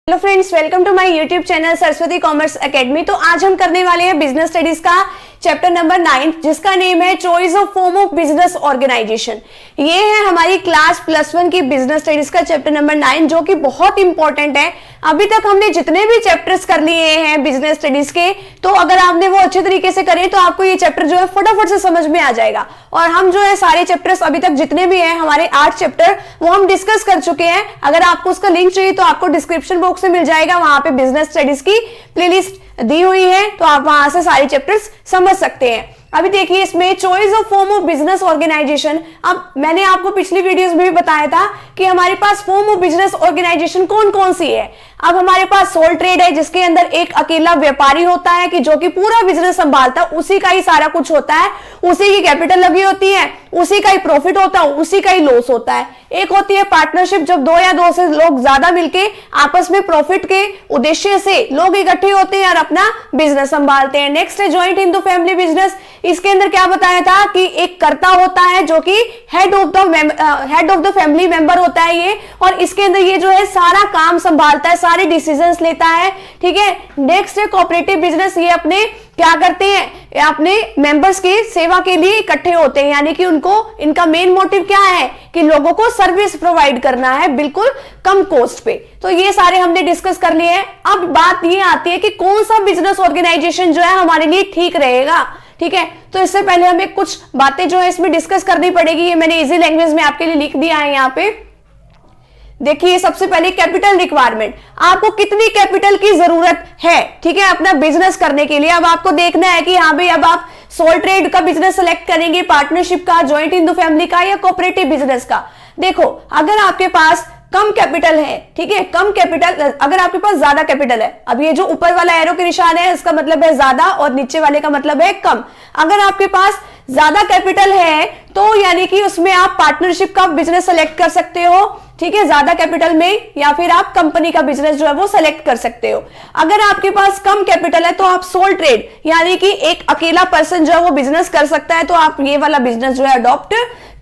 Hello friends, welcome to my YouTube channel Saraswati commerce academy. तो आज हम करने वाले हैं बिजनेस स्टडीज का चैप्टर नंबर 9, जिसका नेम है choice of form of business organisation. ये है हमारी क्लास +1 की बिजनेस स्टडीज का चैप्टर नंबर 9, जो कि बहुत इंपॉर्टेंट है। अभी तक हमने जितने भी चैप्टर्स कर लिए हैं बिजनेस स्टडीज के, तो अगर आपने वो अच्छे तरीके से करे तो आपको ये चैप्टर जो है फटाफट से समझ में आ जाएगा। और हम जो है सारे चैप्टर्स अभी तक जितने भी हैं, हमारे 8 चैप्टर, वो हम डिस्कस कर चुके हैं। अगर आपको उसका लिंक चाहिए तो आपको डिस्क्रिप्शन बॉक्स में मिल जाएगा, वहां पे बिजनेस स्टडीज की प्लेलिस्ट दी हुई है, तो आप वहां से सारे चैप्टर्स समझ सकते हैं। अभी देखिए इसमें choice of form of business organisation. अब मैंने आपको पिछली वीडियोस में भी बताया था कि हमारे पास फॉर्म ऑफ बिजनेस ऑर्गेनाइजेशन कौन कौन सी है। अब हमारे पास सोल ट्रेड है, जिसके अंदर एक अकेला व्यापारी होता है कि जो कि पूरा बिजनेस संभालता है, उसी का ही सारा कुछ होता है, उसी की कैपिटल लगी होती है, उसी का ही प्रॉफिट होता है, उसी का ही लॉस होता है। एक होती है पार्टनरशिप, जब 2 या 2 से लोग ज्यादा मिलके आपस में प्रॉफिट के उद्देश्य से लोग इकट्ठे होते हैं और अपना बिजनेस संभालते हैं। नेक्स्ट है ज्वाइंट हिंदू फैमिली बिजनेस। इसके अंदर क्या बताया था कि एक कर्ता होता है जो कि head of the family member होता है ये, और इसके अंदर ये जो है सारा काम संभालता है, सारे डिसीजंस लेता है। ठीक है। नेक्स्ट है कोऑपरेटिव बिजनेस। ये अपने क्या करते हैं, अपने मेंबर्स की सेवा के लिए इकट्ठे होते हैं, यानी कि उनको इनका मेन मोटिव क्या है कि लोगों को सर्विस प्रोवाइड करना है बिल्कुल कम कॉस्ट पे। तो ये सारे हमने डिस्कस कर लिए हैं। अब बात ये आती है कि कौन सा बिजनेस ऑर्गेनाइजेशन जो है हमारे लिए ठीक रहेगा। ठीक है, तो इससे पहले हमें कुछ बातें जो है इसमें डिस्कस करनी पड़ेगी। ये मैंने इजी लैंग्वेज में आपके लिए लिख दिया है यहाँ पे। देखिए सबसे पहले कैपिटल रिक्वायरमेंट, आपको कितनी कैपिटल की जरूरत है, ठीक है, अपना बिजनेस करने के लिए। अब आपको देखना है कि हाँ भाई, अब आप सोल ट्रेड का बिजनेस सेलेक्ट करेंगे, पार्टनरशिप का, ज्वाइंट हिंदू फैमिली का, या कोऑपरेटिव बिजनेस का। देखो अगर आपके पास कम कैपिटल है, ठीक है, कम कैपिटल, अगर आपके पास ज्यादा कैपिटल है, अब ये जो ऊपर वाला एरो के निशान है इसका मतलब है ज्यादा और नीचे वाले का मतलब है कम। अगर आपके पास ज्यादा कैपिटल है तो यानी कि उसमें आप पार्टनरशिप का बिजनेस सेलेक्ट कर सकते हो, ठीक है, ज्यादा कैपिटल में, या फिर आप कंपनी का बिजनेस जो है वो सेलेक्ट कर सकते हो। अगर आपके पास कम कैपिटल है तो आप सोल ट्रेड, यानी कि एक अकेला पर्सन जो है वो बिजनेस कर सकता है, तो आप ये वाला बिजनेस जो है अडॉप्ट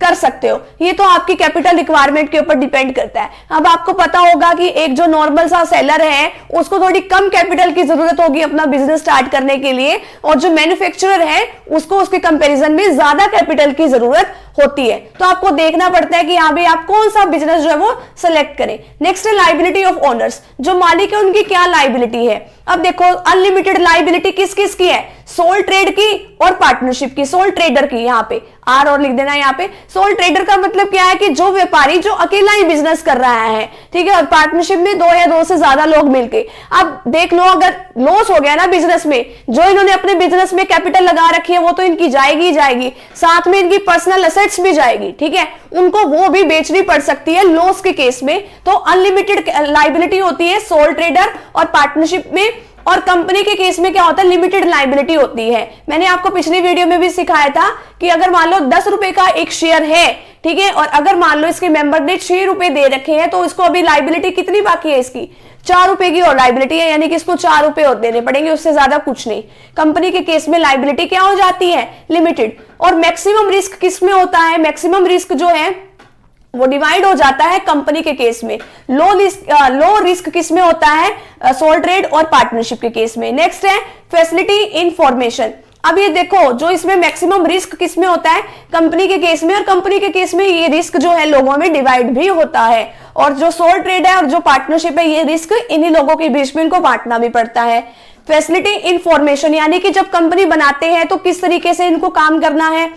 कर सकते हो। ये तो आपकी कैपिटल रिक्वायरमेंट के ऊपर डिपेंड करता है। अब आपको पता होगा कि एक जो नॉर्मल सा सेलर है उसको थोड़ी कम कैपिटल की जरूरत होगी अपना बिजनेस स्टार्ट करने के लिए, और जो मैन्युफैक्चरर है उसको उसके कंपैरिजन में ज्यादा कैपिटल की जरूरत होती है। तो आपको देखना पड़ता है कि यहाँ पे आप कौन सा बिजनेस जो है वो सिलेक्ट करें। नेक्स्ट है लायबिलिटी ऑफ ओनर्स, जो मालिक है उनकी क्या लायबिलिटी है। अब देखो अनलिमिटेड लायबिलिटी किस किस की है, सोल ट्रेड की और पार्टनरशिप की। सोल ट्रेडर की, यहाँ पे आर और लिख देना यहाँ पे। सोल ट्रेडर का मतलब क्या है कि जो व्यापारी जो अकेला ही बिजनेस कर रहा है, ठीक है, और पार्टनरशिप में 2 या 2 से ज्यादा लोग मिलके। अब देख लो अगर लॉस हो गया ना बिजनेस में, जो इन्होंने अपने बिजनेस में कैपिटल लगा रखी है वो तो इनकी जाएगी ही जाएगी, साथ में इनकी पर्सनल एसेट्स भी जाएगी, ठीक है, उनको वो भी बेचनी पड़ सकती है लॉस के केस में। तो अनलिमिटेड लायबिलिटी होती है सोल ट्रेडर और पार्टनरशिप में, और कंपनी के केस में क्या होता है, लिमिटेड लायबिलिटी होती है। मैंने आपको पिछली वीडियो में भी सिखाया था कि अगर मान लो 10 रुपए का एक शेयर है, ठीक है, और अगर मान लो इसके मेंबर ने 6 रुपए दे रखे हैं, तो इसको अभी लायबिलिटी कितनी बाकी है, इसकी 4 रुपए की और लायबिलिटी है, यानी कि इसको 4 रुपए और देने पड़ेंगे, उससे ज्यादा कुछ नहीं। कंपनी के केस में लायबिलिटी क्या हो जाती है, लिमिटेड। और मैक्सिमम रिस्क किस में होता है, मैक्सिमम रिस्क जो है वो डिवाइड हो जाता है कंपनी के केस में। लो रिस्क किस में होता है, सोल ट्रेड और पार्टनरशिप के केस में। नेक्स्ट है फैसिलिटी इन फॉर्मेशन। अब ये देखो जो इसमें मैक्सिमम रिस्क किस में होता है, कंपनी के केस में, और कंपनी के केस में ये रिस्क जो है लोगों में डिवाइड भी होता है। और जो सोल ट्रेड है और जो पार्टनरशिप है, ये रिस्क इन्हीं लोगों के बीच में इनको बांटना भी पड़ता है। फैसिलिटी इन फॉर्मेशन, यानी कि जब कंपनी बनाते हैं तो किस तरीके से इनको काम करना है।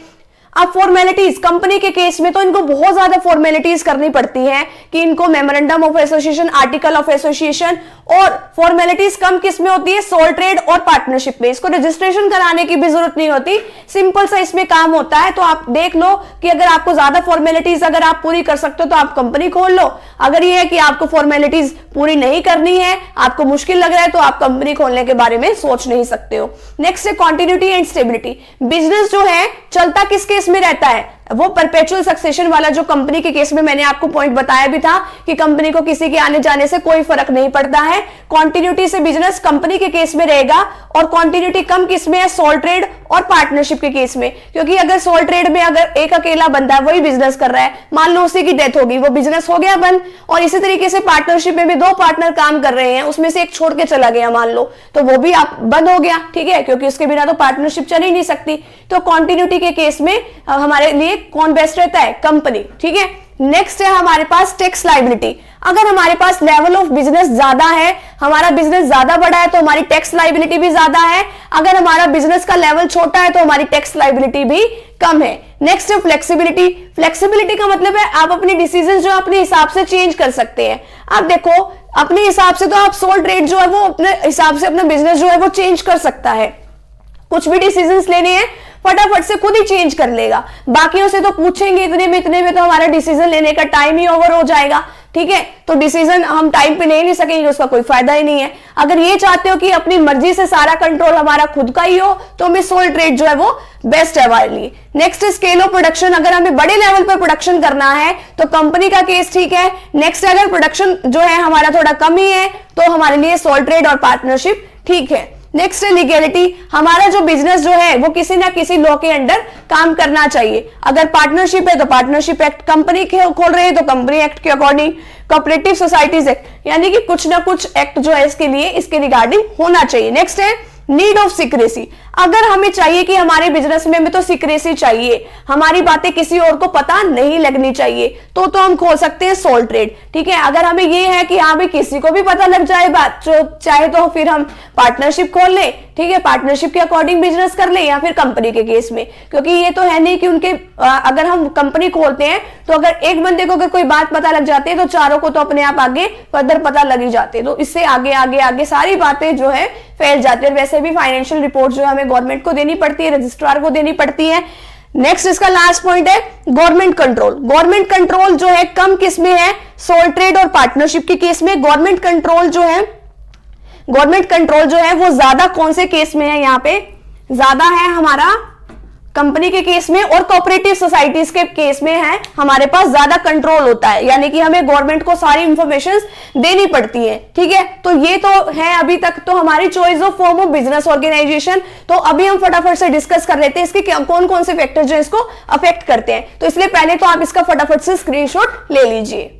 अब फॉर्मेलिटीज, कंपनी के केस में तो इनको बहुत ज्यादा फॉर्मेलिटीज करनी पड़ती है कि इनको memorandum of association, article of association, और फॉर्मेलिटीज कम किस में होती है, सोल ट्रेड और पार्टनरशिप में। इसको रजिस्ट्रेशन कराने की भी जरूरत नहीं होती, सिंपल सा इसमें काम होता है। तो आप देख लो कि अगर आपको ज्यादा फॉर्मेलिटीज अगर आप पूरी कर सकते हो तो आप कंपनी खोल लो। अगर ये है कि आपको फॉर्मेलिटीज पूरी नहीं करनी है, आपको मुश्किल लग रहा है, तो आप कंपनी खोलने के बारे में सोच नहीं सकते हो। नेक्स्ट है कॉन्टिन्यूटी एंड स्टेबिलिटी। बिजनेस जो है चलता किस केस में रहता है, वो परपेचुअल सक्सेशन वाला जो कंपनी के केस में मैंने आपको पॉइंट बताया भी था कि कंपनी को किसी के आने जाने से कोई फर्क नहीं पड़ता है। कॉन्टिन्यूटी से बिजनेस कंपनी के केस में रहेगा और कॉन्टिन्यूटी कम किस में है, सोल ट्रेड और पार्टनरशिप के केस में। क्योंकि अगर सोल ट्रेड में अगर एक अकेला बंदा वही बिजनेस कर रहा है, मान लो उसी की डेथ होगी, वो बिजनेस हो गया बंद। और इसी तरीके से पार्टनरशिप में भी दो पार्टनर काम कर रहे हैं, उसमें से एक छोड़ के चला गया मान लो, तो वो भी आप बंद हो गया, ठीक है, क्योंकि उसके बिना तो पार्टनरशिप चल ही नहीं सकती। तो कॉन्टिन्यूटी के केस में हमारे लिए कौन बेस्ट रहता है, कंपनी, ठीक है। नेक्स्ट है हमारे पास टैक्स लायबिलिटी। अगर हमारे पास लेवल ऑफ बिजनेस ज्यादा है, हमारा बिजनेस ज्यादा बड़ा है, तो हमारी टैक्स लायबिलिटी भी ज्यादा है। अगर हमारा बिजनेस का लेवल छोटा है तो हमारी टैक्स लायबिलिटी भी कम है। नेक्स्ट है फ्लेक्सिबिलिटी। फ्लेक्सिबिलिटी का मतलब है आप अपने डिसीजन जो अपने हिसाब से चेंज कर सकते हैं। आप देखो अपने हिसाब से तो आप सोल ट्रेड जो है वो अपने हिसाब से अपना बिजनेस जो है वो चेंज कर सकता है। कुछ भी डिसीजंस लेने हैं फटाफट से खुद ही चेंज कर लेगा। बाकियों से तो पूछेंगे इतने में तो हमारा डिसीजन लेने का टाइम ही ओवर हो जाएगा, ठीक है। तो डिसीजन हम टाइम पे ले नहीं सकेंगे, उसका कोई फायदा ही नहीं है। अगर ये चाहते हो कि अपनी मर्जी से सारा कंट्रोल हमारा खुद का ही हो, तो हमें सोल ट्रेड जो है वो बेस्ट है हमारे लिए। Next scale of production. अगर हमें बड़े लेवल पर प्रोडक्शन करना है तो कंपनी का केस ठीक है। नेक्स्ट अगर प्रोडक्शन जो है हमारा थोड़ा कम ही है तो हमारे लिए सोल ट्रेड और पार्टनरशिप ठीक है। नेक्स्ट है लीगैलिटी। हमारा जो बिजनेस जो है वो किसी ना किसी लॉ के अंडर काम करना चाहिए। अगर पार्टनरशिप है तो पार्टनरशिप एक्ट, कंपनी खोल रहे हैं तो कंपनी एक्ट के अकॉर्डिंग, कोऑपरेटिव सोसाइटीज एक्ट, यानी कि कुछ ना कुछ एक्ट जो है इसके लिए इसके रिगार्डिंग होना चाहिए। नेक्स्ट है नीड ऑफ सीक्रेसी। अगर हमें चाहिए कि हमारे बिजनेस में तो सीक्रेसी चाहिए, हमारी बातें किसी और को पता नहीं लगनी चाहिए, तो हम खोल सकते हैं सोल ट्रेड, ठीक है। अगर हमें ये है कि हाँ भाई किसी को भी पता लग जाए बात, जो चाहे तो फिर हम पार्टनरशिप खोल लें, ठीक है, पार्टनरशिप के अकॉर्डिंग बिजनेस कर लें, या फिर कंपनी के केस में। क्योंकि ये तो है नहीं कि उनके अगर हम कंपनी खोलते हैं तो अगर एक बंदे को अगर कोई बात पता लग जाती है तो चारों को तो अपने आप आगे फर्दर पता लग ही जाते हैं। तो इससे आगे आगे आगे सारी बातें जो है फैल जाती है। वैसे भी फाइनेंशियल रिपोर्ट जो है हमें गवर्नमेंट को देनी पड़ती है, रजिस्ट्रार को देनी पड़ती है। नेक्स्ट इसका लास्ट पॉइंट है गवर्नमेंट कंट्रोल। गवर्नमेंट कंट्रोल जो है कम किस में है, सोल ट्रेड और पार्टनरशिप के केस में। गवर्नमेंट कंट्रोल जो है वो ज्यादा कौन से केस में है, यहाँ पे ज्यादा है हमारा कंपनी के केस में और कोऑपरेटिव सोसाइटीज के केस में है हमारे पास ज्यादा कंट्रोल होता है, यानी कि हमें गवर्नमेंट को सारी इंफॉर्मेशन देनी पड़ती है, ठीक है। तो ये तो है अभी तक तो हमारी choice of form of business organisation. तो अभी हम फटाफट से डिस्कस कर लेते हैं इसके कौन कौन से फैक्टर जो इसको अफेक्ट करते हैं। तो इसलिए पहले तो आप इसका फटाफट से स्क्रीनशॉट ले लीजिए।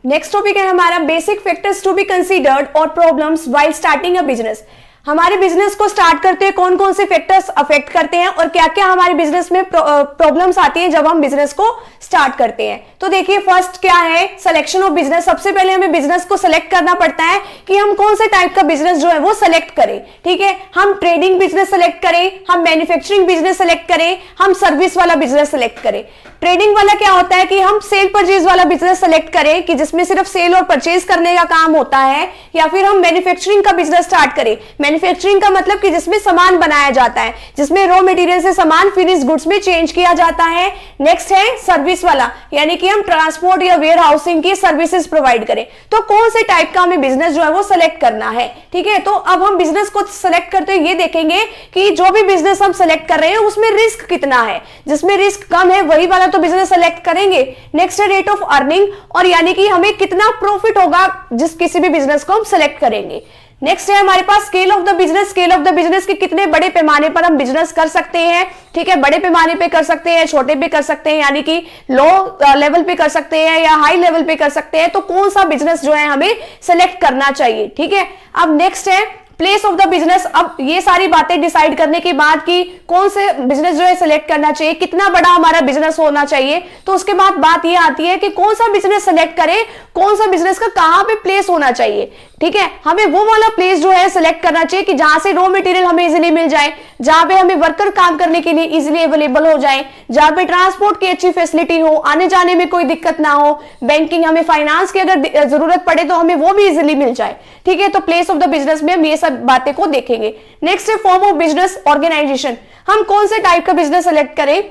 नेक्स्ट टॉपिक है हमारा basic factors to be considered और problems while starting a business. हमारे बिजनेस को स्टार्ट करते हैं कौन कौन से फैक्टर्स अफेक्ट करते हैं और क्या क्या हमारे बिजनेस में प्रॉब्लम्स आती हैं जब हम बिजनेस को स्टार्ट करते हैं। तो देखिए फर्स्ट क्या है, सिलेक्शन ऑफ बिजनेस। सबसे पहले हमें बिजनेस को सिलेक्ट करना पड़ता है कि हम कौन से टाइप का बिजनेस जो है वो सिलेक्ट करें, ठीक है। हम ट्रेडिंग बिजनेस सेलेक्ट करें, हम मैन्युफैक्चरिंग बिजनेस सेलेक्ट करें, हम सर्विस वाला बिजनेस सेलेक्ट करें। ट्रेडिंग वाला क्या होता है कि हम सेल परचेज वाला बिजनेस सेलेक्ट करें कि जिसमें सिर्फ सेल और परचेज करने का काम होता है, या फिर हम मैन्युफैक्चरिंग का बिजनेस स्टार्ट करें। मैन्युफैक्चरिंग का मतलब कि जिसमें सामान बनाया जाता है, जिसमें रॉ मटेरियल से सामान फिनिश गुड्स में चेंज किया जाता है। नेक्स्ट है सर्विस वाला, यानी कि हम ट्रांसपोर्ट या वेयर हाउसिंग की सर्विसेज प्रोवाइड करें। तो कौन से टाइप का हमें बिजनेस जो है वो सेलेक्ट करना है, ठीक है। तो अब हम बिजनेस को सेलेक्ट करते हुए ये देखेंगे कि जो भी बिजनेस हम सेलेक्ट कर रहे हैं उसमें रिस्क कितना है। जिसमें रिस्क कम है वही वाला तो बिजनेस सेलेक्ट करेंगे। नेक्स्ट है रेट ऑफ अर्निंग, और यानी कि हमें कितना प्रॉफिट होगा जिस किसी भी बिजनेस को हम सेलेक्ट करेंगे। नेक्स्ट है हमारे पास scale of the business. Scale of the business के कितने बड़े पैमाने पर हम बिजनेस कर सकते हैं, ठीक है। बड़े पैमाने पे कर सकते हैं, छोटे पे कर सकते हैं, यानी कि लो लेवल पे कर सकते हैं या हाई लेवल पे कर सकते हैं। तो कौन सा बिजनेस जो है हमें सेलेक्ट करना चाहिए, ठीक है। अब नेक्स्ट है प्लेस ऑफ द बिजनेस। अब ये सारी बातें डिसाइड करने के बाद कि कौन से बिजनेस जो है सेलेक्ट करना चाहिए, कितना बड़ा हमारा बिजनेस होना चाहिए, तो उसके बाद बात ये आती है कि कौन सा बिजनेस सेलेक्ट करें, कौन सा बिजनेस का कहां पे प्लेस होना चाहिए, ठीक है। हमें वो वाला प्लेस जो है सेलेक्ट करना चाहिए कि जहां से रॉ मटेरियल हमें इजीली मिल जाए, जहां पे हमें वर्कर काम करने के लिए इजीली अवेलेबल हो जाए, जहां पे ट्रांसपोर्ट की अच्छी फैसिलिटी हो, आने जाने में कोई दिक्कत ना हो, बैंकिंग हमें फाइनेंस की अगर जरूरत पड़े तो हमें वो भी इजीली मिल जाए, ठीक है। तो प्लेस ऑफ द बिजनेस में हम ये सब बातें को देखेंगे। नेक्स्ट है फॉर्म ऑफ बिजनेस ऑर्गेनाइजेशन। हम कौन से टाइप का बिजनेस सेलेक्ट करें,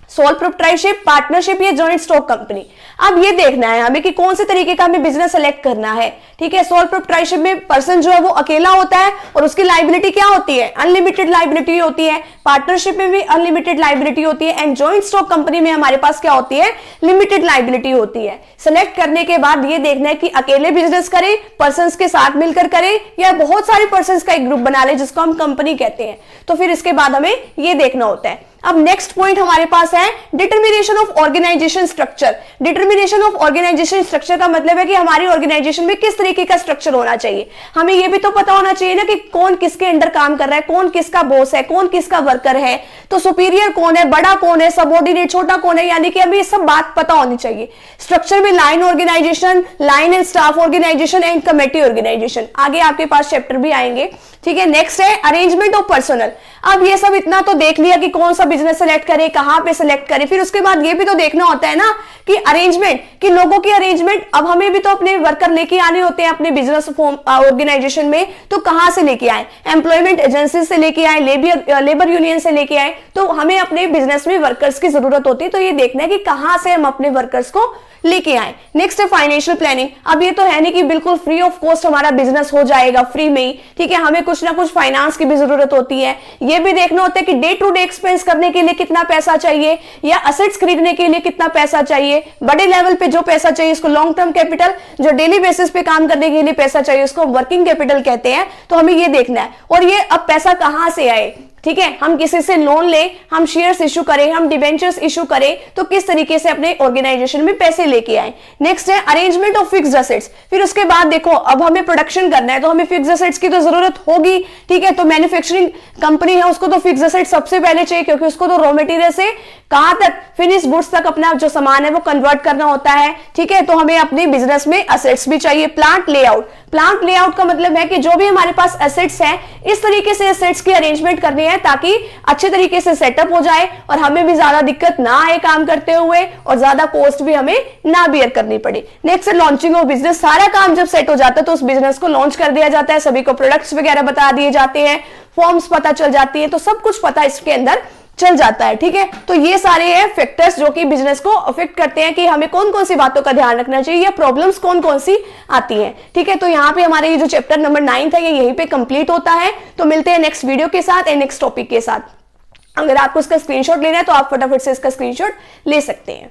सोल प्रोप्राइटरशिप, पार्टनरशिप या जॉइंट स्टॉक कंपनी। अब ये देखना है हमें कि कौन से तरीके का हमें बिजनेस सेलेक्ट करना है, ठीक है। सोल प्रोप्राइटरशिप में पर्सन जो है वो अकेला होता है और उसकी लायबिलिटी क्या होती है, अनलिमिटेड लायबिलिटी होती है। पार्टनरशिप में भी अनलिमिटेड लायबिलिटी होती है एंड जॉइंट स्टॉक कंपनी में हमारे पास क्या होती है, लिमिटेड लायबिलिटी होती है। सेलेक्ट करने के बाद ये देखना है कि अकेले बिजनेस करें, पर्संस के साथ मिलकर करें, या बहुत सारे पर्संस का एक ग्रुप बना ले जिसको हम कंपनी कहते हैं। तो फिर इसके बाद हमें ये देखना होता है। अब नेक्स्ट पॉइंट हमारे पास है determination of organisation structure. Determination of organisation structure का मतलब है कि हमारी ऑर्गेनाइजेशन में किस तरीके का स्ट्रक्चर होना चाहिए। हमें यह भी तो पता होना चाहिए ना कि कौन किसके अंडर काम कर रहा है, कौन किसका बॉस है, कौन किसका वर्कर है, तो सुपीरियर कौन है, बड़ा कौन है, सबऑर्डिनेट छोटा कौन है, यानी कि हमें ये सब बात पता होनी चाहिए। स्ट्रक्चर में line organisation, line and staff organisation and committee organisation, आगे आपके पास चैप्टर भी आएंगे, ठीक है। नेक्स्ट है अरेंजमेंट ऑफ पर्सनल। अब ये सब इतना तो देख लिया कि कौन सा बिजनेस सेलेक्ट करें, कहां पे सेलेक्ट करें, फिर उसके बाद ये भी तो देखना होता है ना कि अरेंजमेंट, कि लोगों की अरेंजमेंट। अब हमें भी तो अपने वर्कर लेके आने होते हैं अपने बिजनेस ऑर्गेनाइजेशन में, तो कहां से लेके आए, एम्प्लॉयमेंट एजेंसी से लेके आए, लेबर यूनियन से लेके आए, तो हमें अपने बिजनेस में वर्कर्स की जरूरत होती है। तो ये देखना है कि कहां से हम अपने वर्कर्स को लेके आए। नेक्स्ट है फाइनेंशियल प्लानिंग। अब ये तो है नहीं कि बिल्कुल फ्री ऑफ कॉस्ट हमारा बिजनेस हो जाएगा फ्री में ही, ठीक है। हमें कुछ ना कुछ फाइनेंस की भी जरूरत होती है। ये भी देखना होता है कि डे टू डे एक्सपेंस करने के लिए कितना पैसा चाहिए, या असेट्स खरीदने के लिए कितना पैसा चाहिए। बड़े लेवल पे जो पैसा चाहिए उसको लॉन्ग टर्म कैपिटल, जो डेली बेसिस पे काम करने के लिए पैसा चाहिए उसको वर्किंग कैपिटल कहते हैं। तो हमें ये देखना है। और ये अब पैसा कहां से आए, ठीक है। हम किसी से लोन लें, हम शेयर्स इशू करें, हम डिबेंचर्स इशू करें, तो किस तरीके से अपने ऑर्गेनाइजेशन में पैसे लेके आए। नेक्स्ट है अरेंजमेंट ऑफ फिक्स्ड असेट्स। फिर उसके बाद देखो अब हमें प्रोडक्शन करना है तो हमें फिक्स्ड असेट्स की तो जरूरत होगी, ठीक है। तो मैन्युफैक्चरिंग कंपनी है उसको तो फिक्स्ड असेट्स सबसे पहले चाहिए, क्योंकि उसको तो रॉ मटेरियल से कहां तक, फिनिश गुड्स तक अपना जो सामान है वो कन्वर्ट करना होता है, ठीक है। तो हमें अपने बिजनेस में असेट्स भी चाहिए। प्लांट लेआउट, प्लांट लेआउट का मतलब है कि जो भी हमारे पास एसेट्स हैं, इस तरीके से एसेट्स की अरेंजमेंट करनी है ताकि अच्छे तरीके से सेटअप हो जाए और हमें भी ज्यादा दिक्कत ना आए काम करते हुए, और ज्यादा कॉस्ट भी हमें ना बियर करनी पड़े। नेक्स्ट है लॉन्चिंग ऑफ बिजनेस। सारा काम जब सेट हो जाता है तो उस बिजनेस को लॉन्च कर दिया जाता है, सभी को प्रोडक्ट्स वगैरह बता दिए जाते हैं, फॉर्म्स पता चल जाती है, तो सब कुछ पता इसके अंदर चल जाता है, ठीक है। तो ये सारे हैं फैक्टर्स जो कि बिजनेस को अफेक्ट करते हैं कि हमें कौन कौन सी बातों का ध्यान रखना चाहिए, या प्रॉब्लम्स कौन कौन सी आती हैं, ठीक है। तो यहाँ पे हमारे ये जो चैप्टर नंबर 9 था ये यहीं पे कंप्लीट होता है। तो मिलते हैं नेक्स्ट वीडियो के साथ एंड नेक्स्ट टॉपिक के साथ। अगर आपको इसका स्क्रीनशॉट लेना है तो आप फटाफट से इसका स्क्रीनशॉट ले सकते हैं।